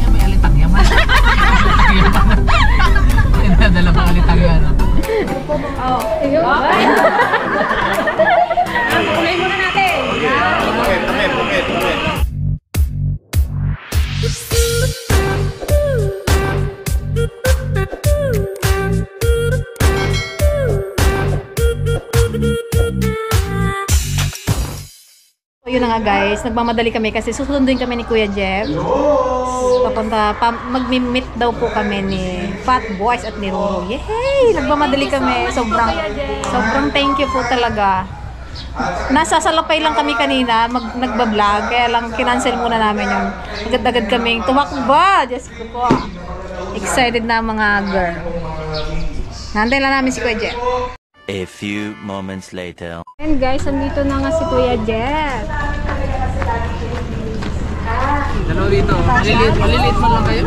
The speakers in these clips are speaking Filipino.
May alitang yaman. May nadala pang alitang yan. Oh, ayun. Kulay muna natin. Pumit. Yun na nga guys, nagmamadali kami kasi susunduin kami ni Kuya Jeff. Mag-meet daw po kami ni Fat Boys at ni Roro. Yay! Nagmamadali kami. Sobrang thank you po talaga. Nasa Salapay lang kami kanina, nagbablog, kaya lang kinancel muna namin yun. Agad-agad kaming tumakbo. Diyos ko po. Excited na mga girl. Nantay lang namin si Kuya Jeff. A few moments later. And guys, andito na nga si Kuya Jeff. Dalawa dito. Maliliit mo lang kayo?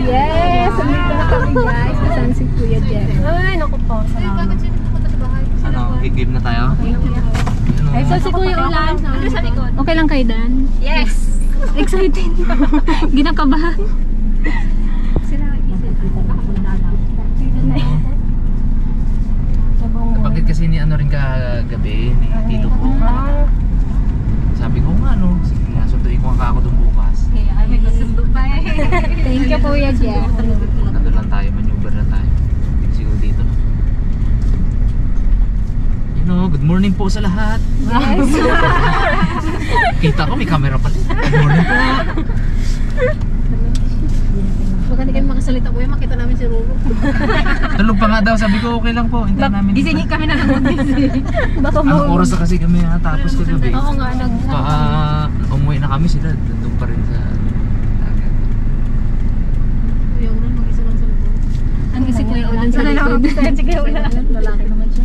Yes! Andito na kami guys. Kasama si Kuya Jeff. Ay, naku po. Salamat. Ano, gig-game na tayo? Ay, so si Kuya Ulan. Okay lang kayo, Dan? Yes! Excited. Ginakabahan. Bakit kasi ni ano rin kagabi ni Tito po? Sabi ko nga sige nga, sunduin ko nga ako doon bukas. Ay, may kasundo pa eh. Thank you Kuya Jeff. Nandun lang tayo, maneuver lang tayo. Siguro dito. Good morning po sa lahat. Yes. Kita ko may camera pala. Good morning po. Baka hindi kami makasalita Kuya, makita namin si Roro. Tulog pa nga daw, sabi ko okay lang po. Hintayin namin. Gisingin kami na naman. Baka Anong oras na kasi kami natapos kagabi? Oo nga, Baka umuwi na kami sila, doon pa rin sa dagat. Kuya Ulan, mag-isa lang sa likod. Ang isi Kuya Ulan sa likod. Si Kuya Ulan. Lalaki naman siya.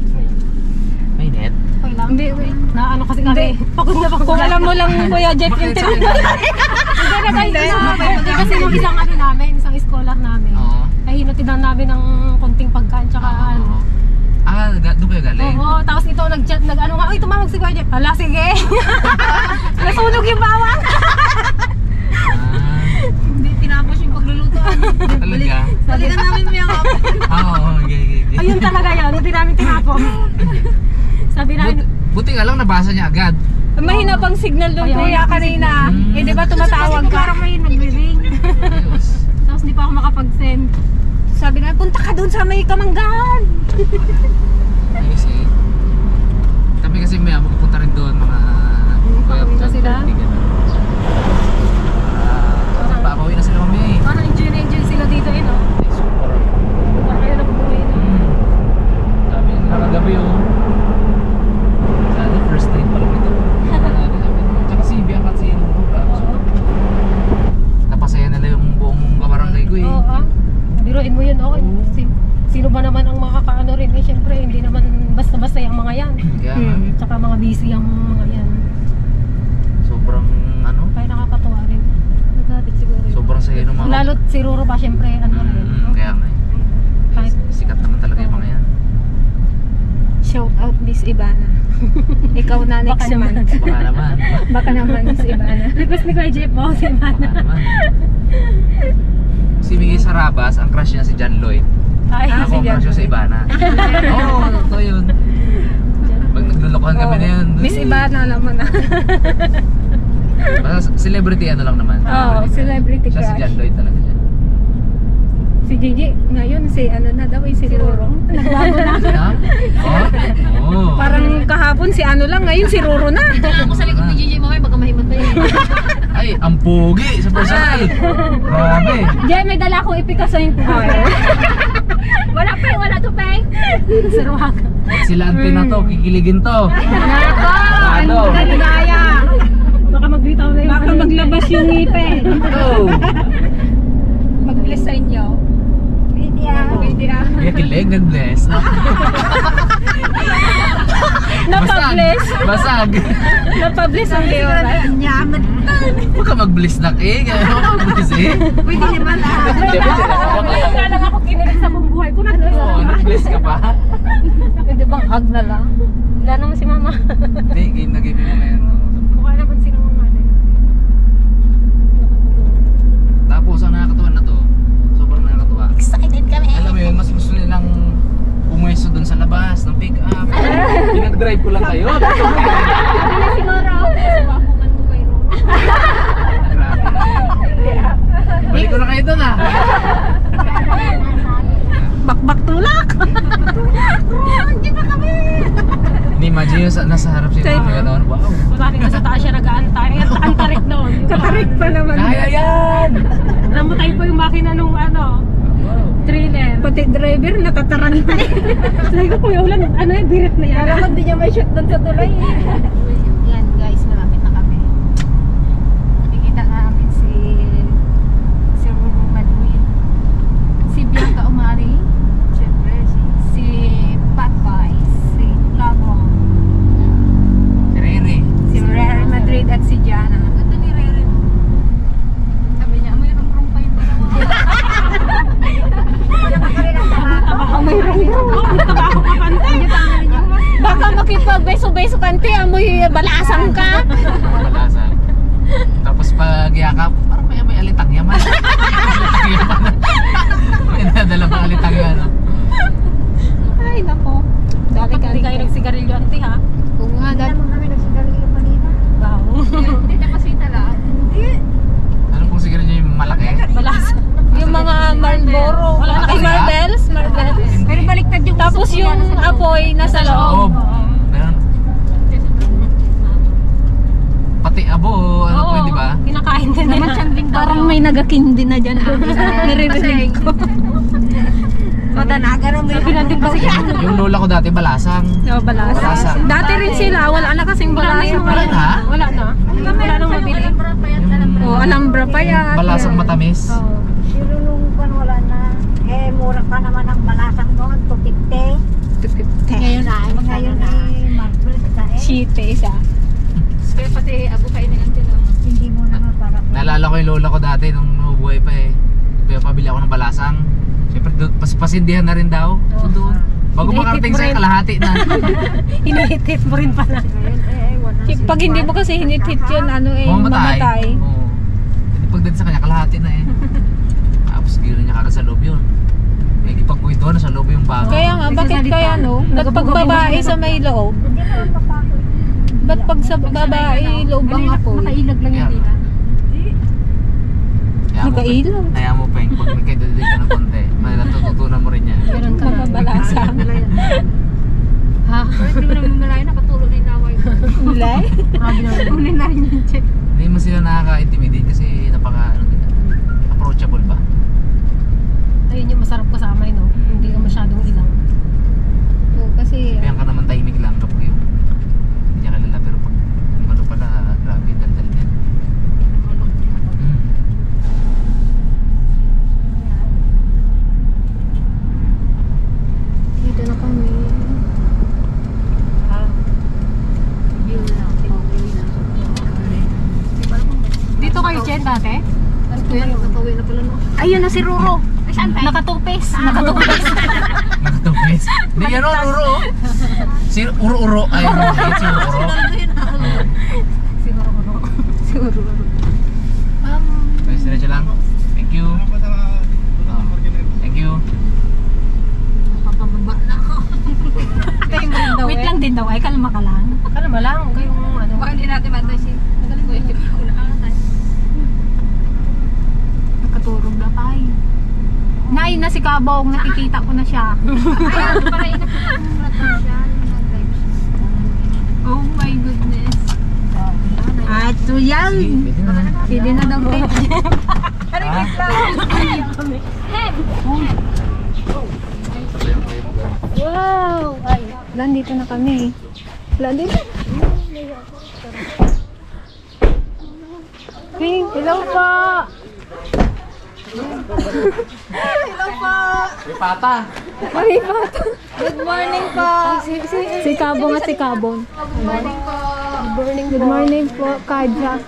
May net? Hindi, na ano kasi kami. Pagod na pagod. Kung alam mo lang Kuya Jeff yung Hindi kasi nung isang ano namin, isang scholar namin. Oo. Ay hinatidan namin ng konting pagkain tsaka ano. Doon kayo galing? Oo, tapos ito nag-chat, nag-ano nga, uy tumawag si Kuya Jeff. Hala, sige. Nasunog yung bawang. Hindi tinapos yung paglulutuan. Talaga? Balikan namin mo yung Oo, okay. ayun talaga yun, hindi namin tinapos. Sabi namin, Buti nga lang nabasa niya agad. mahina pang signal doon Kuya kanina. Eh di ba tumatawag ka? Parang may nag-ring. Ayos. Tapos di pa ako makapag-send. Sabi na, punta ka doon sa may Kamanggahan. Ayos eh. Kami kasi may magpupunta rin doon mga Pakawin na sila? Pakawin na sila kami. Parang enjoy sila dito eh no? Super. Parang kayo nabubuhay no? Sabi nakagabi oh. Sana first time pa lang ito. Tsaka si Bianca at si napasaya nila yung buong kabarangay ko eh. Oo. Biruin mo yun okay. Sino ba naman ang makakaano rin eh? Siyempre hindi naman basta-basta yung mga yan. Kaya Tsaka mga busy ang mga yan. sobrang ano? Kaya nakakatuwa rin. Nagalit siguro yun. Sobrang saya ng mga... Lalo't si Roro ba siyempre ano rin. Kaya nga eh. Kahit- Sikat naman talaga yung mga yan. Shout out Miss Ivana. Ikaw na next month. Baka naman. Baka naman Miss Ivana. Request ni Kuya Jeff po si Baka naman. Si Miggy Sarabas, ang crush niya si John Lloyd. Ay, Ako ang crush niya si Ivana. Oo, totoo yun. Pag naglulukuhan kami na yun. Miss Ivana alam mo na. Basta celebrity ano lang naman. Oo, celebrity Siya si crush. John Lloyd talaga siya. Si Gigi, ngayon si ano na daw, si Roro. Nagbago na. Ha? Oo. Parang kahapon si ano lang, ngayon si Roro na. Kailangan ko sa likod ni Gigi mamaya baka mahimat pa yun. Ay, ang pogi sa personal. Grabe. Jay, may dala akong ipikaso yung Wala pa eh, wala to pa eh. Saruhag. Sila ante na to, kikiligin to. Nako, Ano? ang galigaya. Baka magbitaw na yun. Baka maglabas yung ngipin. Oh. Mag-bless sa inyo. Pwede ah. Kaya kilig, nag-bless. Napabless. Basag. Napabless ang Leora. Huwag ka mag-bless na eh. Kaya ako mag-bless eh. Pwede naman ah. Kaya lang ako kinilig sa buong buhay ko na. Oo, nag-bless ka pa. Pwede bang hug na lang? Wala naman si Mama. Hindi, game na game yun. Pag-drive ko lang kayo. Ano siguro? Sumakuman ko kay Ro. Balik ko na kayo doon ah. Bakbak tulak. Hindi pa kami. Hindi, imagine yung nasa harap siya. Gano'n, wow. Kunwari nasa taas siya nag-aantay. Ang tarik noon. Katarik pa naman. Kaya yan! Namatay pa yung makina nung trailer. Pati driver natataranta. Sabi ko, Kuya Ulan, ano yan, birit na yan. Alam ko, hindi niya may shot doon sa tulay. Yan guys, malapit na kami. Nakikita namin si Ruru Madwin, si Bianca Umari, syempre si Pat Boys, si Labong, Si Rere. si Rere Madrid at si Jana. Ganda ni Rere. Sabi niya, may rong-rong pa yung dalawa. Baka may rong-rong. Tabako ka kante. Baka makipag-beso-beso kante, amoy balasang ka. Malasan. Tapos pag yakap, parang may alitang yaman. Alitang yaman. May nadala pang alitang yaman. Ay, nako. Dali ka. Hindi kayo nagsigarilyo, ante ha? Oo nga, dali. kami nagsigarilyo kanina. Baho. Hindi na kasi talaan. Ano pong siguro niya yung malaki? Balasang. Yung mga Marlboro. Wala na Ay, kasi. Marbles. Pero baliktad yung Tapos usok yung niya, nasa apoy nasa loob. Meron. Pati abo, ano po yun, di ba? Kinakain din nila. Parang may nagakindi na dyan. Naririnig ko. Madanaga na may Pinanting kasi Yung lola ko dati, balasang. Balasang. Balasang. Dati rin sila. Wala na kasing balasang. Wala na? Wala na. Wala nang mabili. Oh, Alambra pa yan. Balasang matamis. Oh. Pero nung wala na, mura pa naman ang balasang doon, 250. Ngayon ay. Ngayon marbles na Chite isa. Kaya pati abo kain na lang din. Hindi mo naman para Naalala ko yung lola ko dati nung buhay pa eh. Kaya pabili ako ng balasang. Siyempre, pasindihan na rin daw. So doon. Bago makarating sa'yo, kalahati na. Hinihitit mo rin pala. Pag hindi mo kasi hinit-hit yun, ano eh, mamatay. Oo. Hindi pagdating sa kanya, kalahati na eh. Tapos gano'n niya kara sa loob yun. Eh, ipagkuwento na sa loob yung bago. Kaya nga, bakit kaya no? Ba't pag babae sa may loob? Ba't pag sa babae loob ang apoy? Nakailag lang Kaya, yun, di ba? Nakailaw. Kaya mo pa pag nagkaidadig ka ng konti, natututunan mo rin yan. Meron ka na. Balasang. Ha? Hindi mo naman malayo, nakatulog na yung laway. Ulay? Kunin na rin yung check. Hindi mo sila nakaka-intimidate kasi approachable ba? Ayun yung masarap kasama yun, no? Hindi ka masyadong ilang. Oo, kasi Kaya ka naman tahimik lang kapag yung hindi niya kalala. Pero pag ano pala, grabe, daldal niya. dito na kami. Dito kayo, Jen, dati? Ayun na si Ruro. Nakatupis. Nakatupis. Nakatupis. Hindi yan o, Uro. Si Uro-Uro. Ay, si Uro-Uro. Si Ruro. Guys, diretso lang. Thank you. Thank you. Wait lang din daw. Ay, kalma ka lang. Kalma lang. Kayong ano. Baka hindi natin bantay si... Nagaling ko yung tip ko na atay. Nakaturog na tayo. Nay, na si Kabong. Nakikita ko na siya. Ayun, para inakita siya. Oh my goodness. Ato yan. Pwede na. Pwede na daw. Wow! Ay, nandito na kami. Nandito. Hey, hello po! Hello po! May pata. Ay, bata. Good morning po! Si Kabong at si Kabong. Good morning po! Good morning po, Kajak.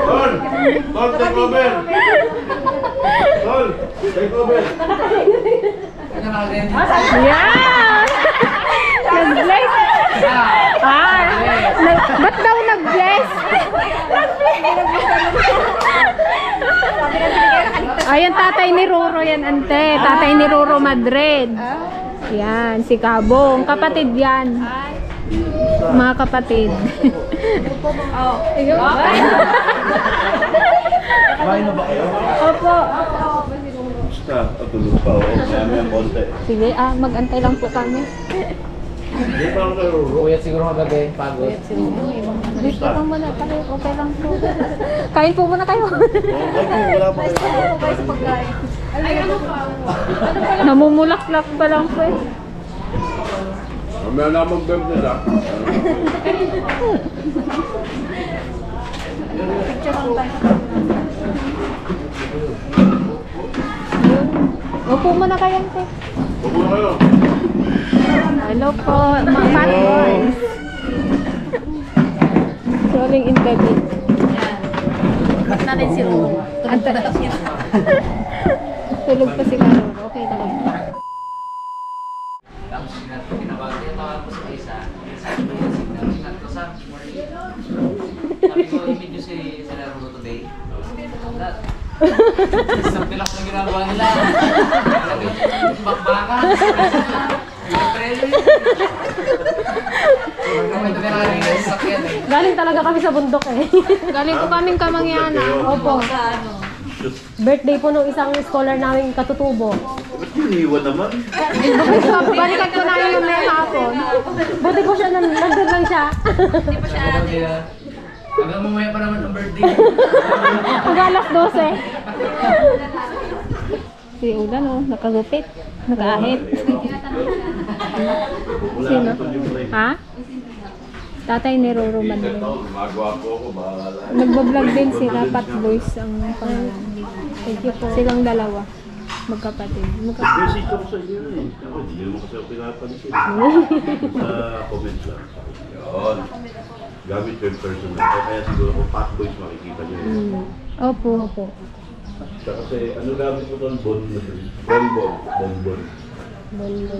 Sol! Sol, take over! Sol, take over! Yan! Nag-live! Ba't daw Nag-bless. Ayan, tatay ni Roro yan, ante. Tatay ni Roro Madrid. Yan, si Kabong. Kapatid yan. Mga kapatid. Kumain na ba kayo? Opo. Basta, tulog pa. May konti. Sige, mag-antay lang po kami. Hindi pa ako kayo. Uyat siguro kagabi, pagod. Dito lang muna tayo. Okay lang po. Kain po muna kayo. Wala pa kayo. Namumulak-lak pa lang po eh. Mamaya na mag-bem nila. Opo muna kayo, ante. Huwag na kayo. Hello po, mga fat boys. Rolling in the beat. Ba't natin si Roro? Tulog pa si Roro. Okay lang. Tapos tinabagan niya, tawag ko sa isa. Sabi ko yung signal, signal ko sa morning. Sabi ko, i-meet nyo si Roro today. Isang pilak na ginagawa nila. Bakbakan. Galing talaga kami sa bundok eh. Galing po kaming Kamangyanan. Opo. Birthday po nung isang scholar namin katutubo. Ba't iniwan naman? Balikan ko namin yung may hapon. Buti po siya nandun lang siya. Hanggang mamaya pa naman ang birthday. Hanggang alas 12. Si Ulan oh, nakagupit. Nakaahit. Wala Sino? na yung break. Ha? Tatay ni Roro Madrid. Gumagawa po ako, bahala. Nagbablog din sila, Pat Boys ang pangalan. Thank you po. Silang dalawa. Magkapatid. Message ako sa inyo eh. Ako, hindi naman kasi ako pinapansin. Sa comment lang. Yun. Gamit ko yung personal. Kaya siguro kung Fat Boys makikita nyo yun. Opo. Opo. Kasi ano gamit ko doon? Bonbon. Bonbon.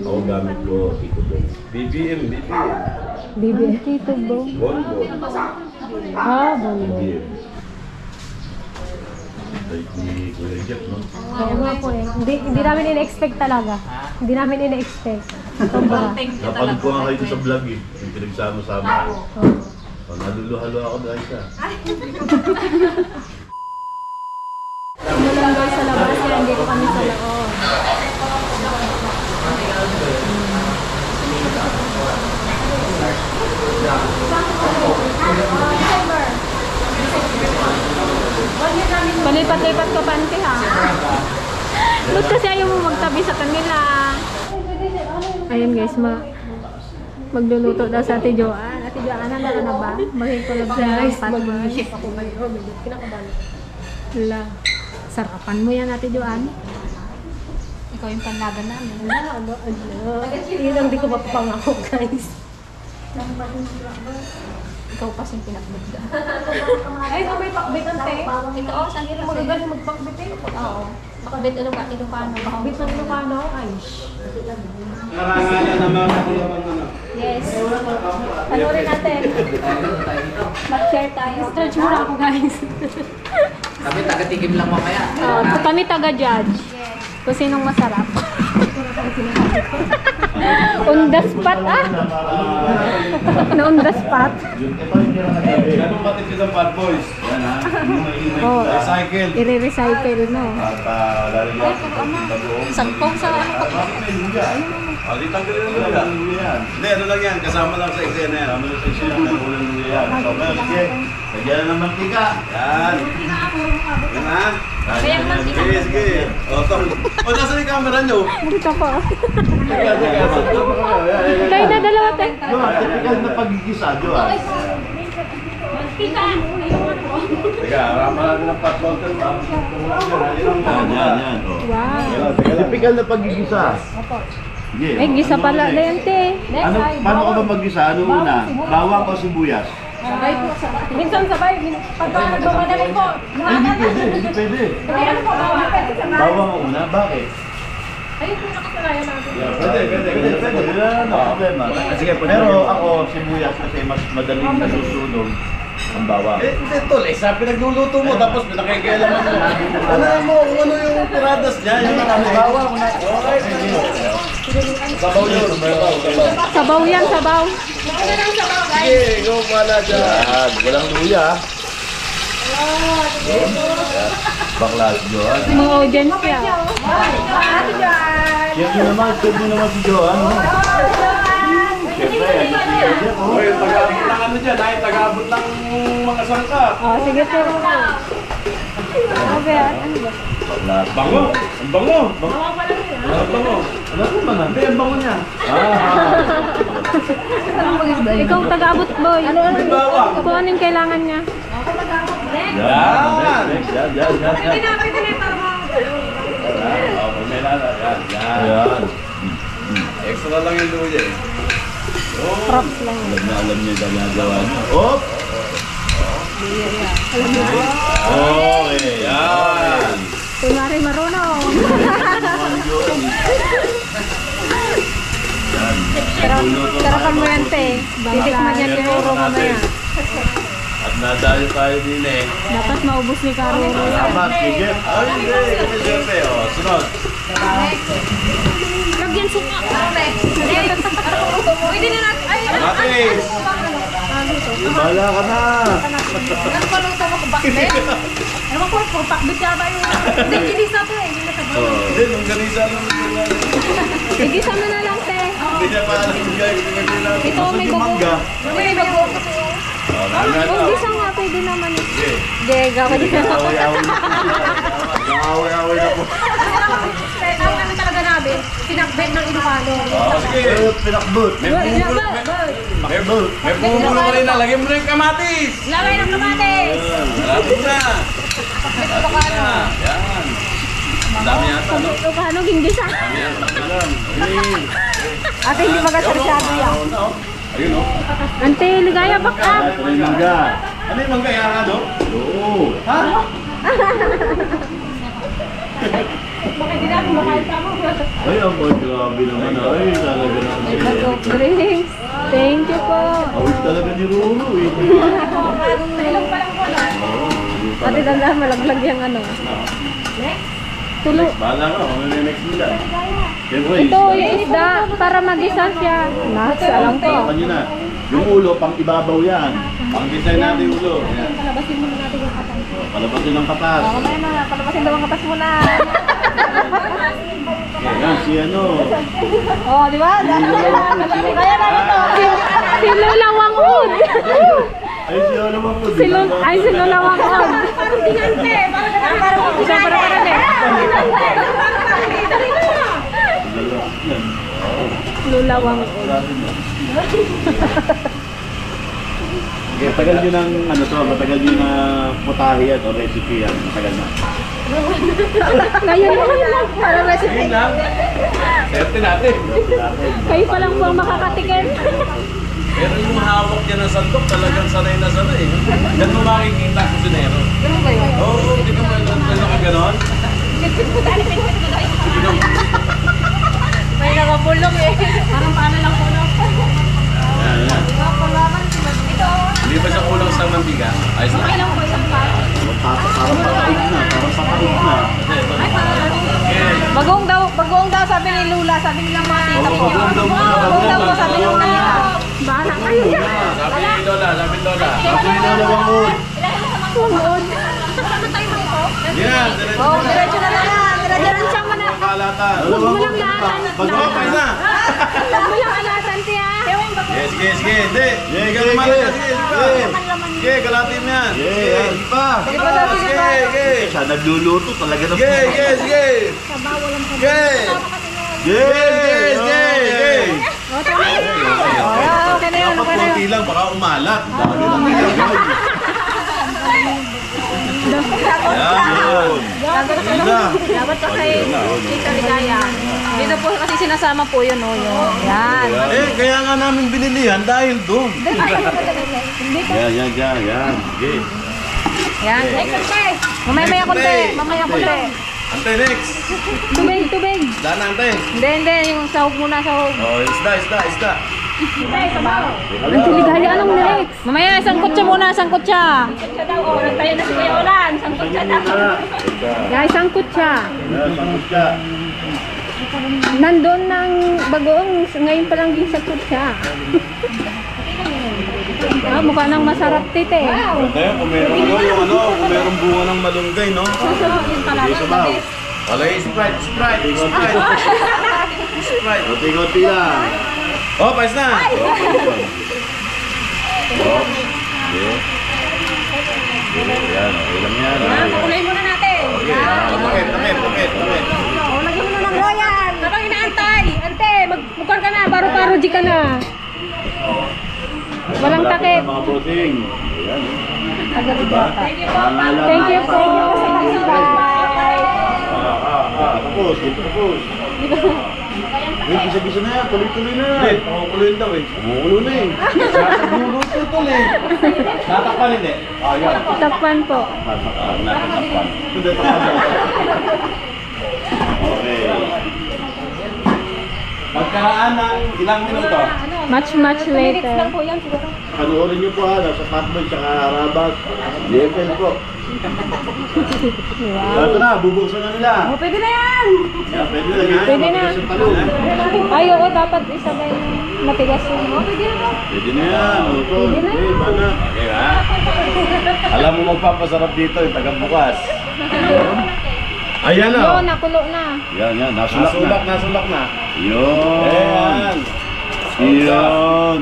Ako gamit ko Tito Bong. BBM. BBM. Tito Bo. Bonbon. Bonbon. BBM. Like ni Kuya Jeff, no? Kaya nga po eh. Hindi namin ina-expect talaga. Hindi namin ina-expect. Napanood ko nga kayo sa vlog eh. Yung pinagsama-sama ko. Naluluhalo ako dahil sa. Umulan daw sa labas, kaya hindi ko kami sa loob. Palipat-lipat ka panty ha. Ba't kasi ayaw mo magtabi sa kanila? Ayun guys, magluluto daw sa Ate Joanne. Ate Joanne, nandara na ba? Magkikulog sa mag-chef ako ngayon. Kinakabahan. Wala. Sarapan mo yan, Ate Joanne. Ikaw yung panlaban namin. Yun ang di ko mapapangako, guys. Ikaw pa siyang pinakbigda. Ay, may pakbit ang te. Ito, saan Hindi mo magaling magpakbit eh. Oo. Makabit ano ka? Ilocano. Pakbit ng Ilocano. Ay, Narangalan naman ako naman na. Yes. Panoorin natin. Mag-share tayo. stretch muna ako, guys. Kami taga-tikim lang mamaya. Kami taga-judge. Kung sinong masarap. On the spot On the spot. Ganun pati kita Fat Boys. Yan ha. Oh, Recycle. i-recycle no. At lalagyan ko ng bagoong. Sagpong sa ano pa. Di tanggalin mo lang. Hindi, ano lang yan. Kasama lang sa eksena yan. Kasama lang sa eksena. Nagulan mo yan. So, ngayon, sige. Lagyan na ng mantika. Yan. Yan ha. Kaya ang mantika. Sige, sige. O, tol. O, nasa yung camera nyo? Dito po. Teka, teka. Kayo na dalawa tayo. Typical na pagigisa, Joan. Teka, rama natin ng Fat Bottle. Yan. Wow. Typical na pagigisa. Sige. Ay, gisa pala na yan, te. Ano, paano ka ba mag-gisa? Ano una? Bawang o sibuyas? Minsan sabay. Pagka nagmamadali po. Ay, hindi pwede. Ano po, bawang pwede sa mga. Bawang o una? Bakit? Ayun po nakasalayan natin. Pwede. Wala na problema. Sige, pero ako sibuyas kasi mas madaling nasusunog. Ang bawang. Hindi tol, sa pinagluluto mo, tapos pinakikialaman mo. Ano mo, kung ano yung tiradas niya, yung bawang. Okay, sige. Sabaw yun, sabaw. Sabaw yan, sabaw. Sige, ikaw pala dyan. Walang luya. Bakla Johan. Mga audience ya. Chef nyo naman si Johan. Siyempre, oy, taga-abot lang ano dyan, ay taga-abot lang mga sangkap. Oh, sige po. Okay, ano ba? Bakla. Bango! Ang bango! Ang bango! Ano po ba na? Hindi, ang bango niya. Ikaw taga-abot, boy. May bawang. Kung anong kailangan niya. Yan! Yan. Oh, may lala. Yan. Extra lang yung luya eh. Props lang. Alam niya yung ginagawa niya. Oh! Okay, yan. Kunwari marunong. Yan. Sarapan mo yan, te. Titikman yan ni Roro mamaya. At nadayo tayo din eh. Dapat maubos ni Caro. Salamat, sige. Ay, hindi. Kasi siyempre, oh, sunod. Lagyan suka. Pwede na natin. Ay, Matis! Bahala ka na. nagpaluto mo kung bakit. Ewan ko, puro pakbit yata yun. Hindi, ginisa to eh. Ginisa to. Hindi, nung ganisa nung Igisa mo na lang, te. hindi niya pa alam yung gagawin. Ito, may bubo. May bubo. Kung gisa nga, pwede naman eh. Gega ko din. Away-away na po. Ang ano talaga namin, pinakbet ng Ilocano. Sige. Pinakbut. May bumubulo ka rin na. Lagyan mo na yung kamatis. Lagay ng kamatis! Malapit na. Malapit na. Yan. Ang dami yata, no? Ilocano, ginggisa. Yan. Alam. Ate, hindi magasarsado yan. Ayun, no? Ante, ligaya baka. Ito na yung mangga. Ano yung mangga? Yan, no? Oo. Ha? Bakit hindi natin makain ka mo? Ay, ang boy, grabe naman. Ay, talaga naman. Drinks. Thank you po. Awit talaga ni Roro, eh. Ilang pa lang po, no? Ate, tanda, malaglag yung ano. Tulo. Bahala ka, kung ano yung next nila. Siyempre, Ito, yung isda, para mag-isa siya. Nuts, alam ko. Palapan nyo na. Yung ulo, pang ibabaw yan. Pang design natin yung ulo. Yan. Palabasin muna natin yung katang. Palabasin ng katas. Mamaya na, palabasin daw ang katas mo na. Yan, si ano. Oh, di ba? Kaya na ito. Si Lola Wangud. Ay, si ano bang po? Ay, si Lola Wangud. Parang tingante. Parang tingante. Lola Wangud. Okay, tagal nyo ng ano to, matagal nyo na putahe yan o recipe yan, matagal na. Ngayon lang. Para recipe. Yun lang. Serte natin. Kayo pa lang po ang makakatikim. Pero yung hawak niya ng sandok, talagang sanay na sanay. Diyan mo makikita sa sinero. Ganun ba yun? Oo, hindi ka mo ganon. May nakapulong eh. Parang paano lang po, no? Yan, yan. Hindi ba siya kulang sa mantika? Ayos na. Okay lang po isang pa. Parang pataig na, parang pataig na. Bagoong daw sabi ni Lula, sabi nila mga tita ko. Bagoong daw po sabi nung kanina. Bahala kayo dyan. Sabi ni Lola, sabi ni Lola. Sabi ni Lola Wangud. Wangud. Yan, Oh, diretso na lang yan. Diretso mo na. Kalatan. Huwag mo lang laatan. Bago pa isa. Huwag mo lang alatan, tiya. Sige, hindi. Sige, kalman na. Sige, kalatin mo yan. Sige, pa. Sige. Siya nagluluto talaga na. Sige. Sige. Okay na yun, okay na yun. Konti lang, baka umalat. Dami lang nilagay. Yan. Dapat pa kay Tita Ligaya. Dito po kasi sinasama po yun, no? Yun. Yan. Kaya nga namin binili yan dahil doon. Yan. Sige. Yan. Mamaya konti. Mamaya konti. Ante, next. Tubig. Dana, ante. Hindi. Yung sahog muna, sahog. Oh, isda. Ang siligaya, anong next? Mamaya, isang kutsa muna, isang kutsa. Sangkot siya daw, oh. Nagtayo na si Kuya Olan. Sangkot siya daw. Guys, sangkot siya. Sangkot siya. Nandun ng bagoong, ngayon pa lang din sangkot siya. Ah, mukha nang masarap tite. Tayo, kung meron kung meron bunga ng malunggay, no? Yun pala. Hindi sabaw. Walay, Sprite. Konti-konti lang. Oh, pais na! Oh, okay. Yan, okay lang yan. Pakulay muna natin. Takip. Oh, lagyan mo na ng royal. Habang inaantay. Ante, magbukan ka na. Baro-baro di ka na. Walang takip. Mga bossing. Ayan. Diba? Thank you po. Thank you po sa pagsibay. Tapos. Gisa-gisa na yan, tuloy-tuloy na. Hindi, pakukuloyin daw eh. Pakukulo na eh. Sasagulo ito eh. Tatakpan hindi? Yan. Takpan po. Natakpan. Hindi, takpan. Okay. Pagkaraan na ilang minuto? Much later. Panoorin niyo po sa Fatboy tsaka Rabat. DFL po. Ito na, bubuksan na nila. Oh, pwede na yan. Yeah, pwede na. Pwede na. Matigas yung talong. Ay, oo, dapat isabay matigas yung. Oh, pwede na po. Pwede na yan. Utol. Pwede na. Okay, bana. Okay, ha? Alam mo magpapasarap dito yung taga-bukas. Ayan na. Yun, nakulo na. Yan. Nasulak na. Yun. Ayan. Yun.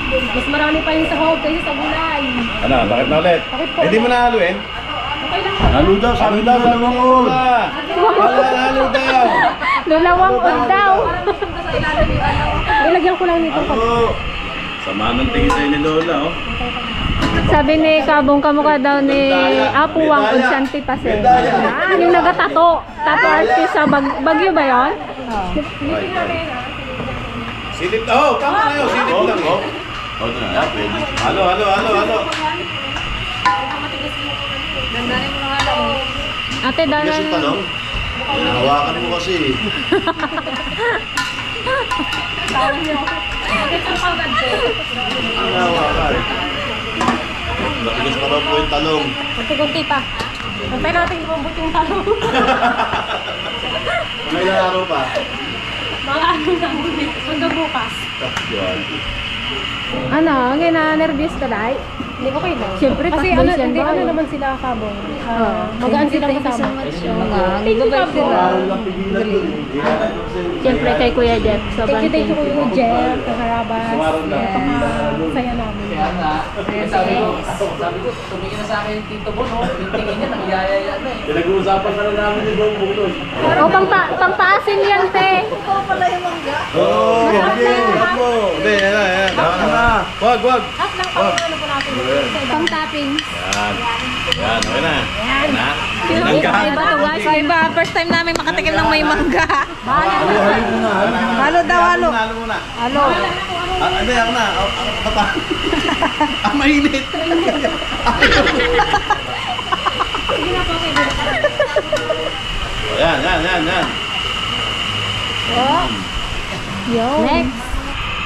Mas marami pa yung sahog kaysa sa gulay. Ano, bakit na ulit? Bakit po? Hindi mo nahaluin? Okay lang po. Halo daw, sabi daw, dalawang ul. Halo daw. Lulawang od daw. Ilagyan ko lang nito. Halo. Sama ng tingin sa'yo ni Lola, oh. Sabi ni Kabong kamukha daw ni Apu Wang od Santi Pasel. Yung nagatato. Tato artist sa Bagyo ba yun? Silip, oh, tama na yun, silip lang, oh. Oh, ito na, pwede. Halo. Ate, Tigas yung danan. talong. Hawakan mo kasi. Hawakan. Matigas pa daw po yung talong. Kunti-kunti pa. Antay natin lumambot yung talong. May ilang araw pa. Mga ano na ngunit. Sundo bukas. Yan. Ano, nervous ka dahil? Hindi okay lang. Siyempre, kasi ano, hindi ano naman sila Kabong. Magaan silang kasama. Thank you, Kabong. Siyempre kay Kuya Jeff. Thank you Kuya Jeff, kay Harabas. Saya namin. Kaya nga, sabi ko, tumingin na sa akin yung Tito Bon, oh. Yung tingin niya, nagyayaya na eh. Pinag-uusapan na lang namin ni Bong Buklos. O, pangpaasim yan, te. Oo, hindi. Yan. Wag. At lang pang ano po natin. Pang-topping. Yan, okay na. Yan na. Iba to guys, iba. First time namin makatikim ng may mangga. Halo daw, halo. Halo muna. Halo. Hindi, ako na. Mainit. Yan. Next.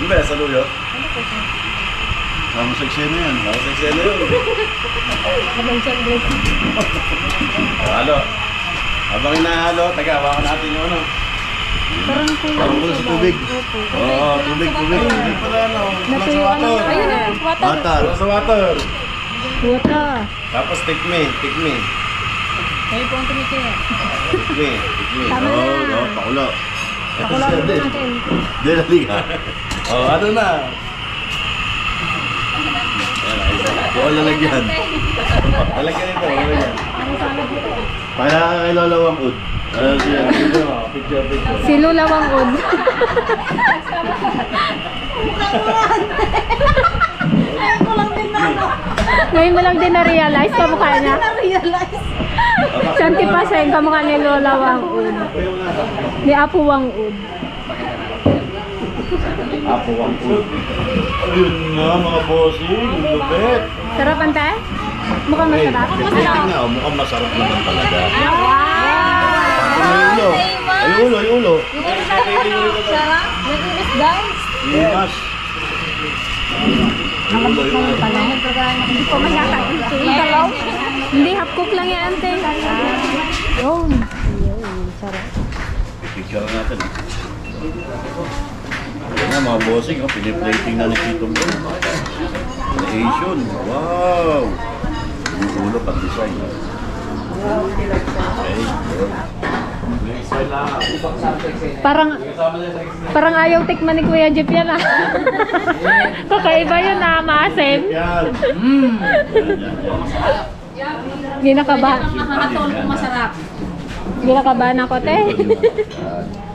Ano ba, sa luyo? Vamos sa eksena yan. Halo. Habang inahalo, hawakan natin yung ano. Parang muna sa tubig. Oo, tubig. Tubig pala, ano. Sa water. Ayun na, water. Sa water. Water. Tapos tikmi. Kayo po ang tumikir. Tikmi. Tama na. Oo, pakulo. Pakulo natin. Hindi, naliga. Oo, ano na? Bukal lalagyan. Lalagyan ito, lalagyan. Pakilala ka kay Lola Wangud. Picture. Si Lula Wangud. Ngayon mo lang din na-realize kamukha niya. Santi Paseng, kamukha ni Lola Wangud. Ni Apu Wangud. Apo Wangud. Ayun na mga bossing, lupit. Sarap ante? Mukhang masarap. Mukhang masarap naman talaga. Wow! Ay, ulo. Ay, ulo. Nag-inis guys. Limas. Ulo. Hindi ko masyata. Yung dalaw. Hindi, half cook lang yan, ante. Yun. Sarap. Picture natin. Ayan, mga bossing, piniplating na ni Tito Bro. Asian. Wow. Yung ulo pang design. Okay. Parang ayaw tikman ni Kuya Jeff yan, ah. Kakaiba yun, ah, maasim. Yan. Ginakabahan. Nakakatol kung masarap. Ginakabahan ako, te. Yan.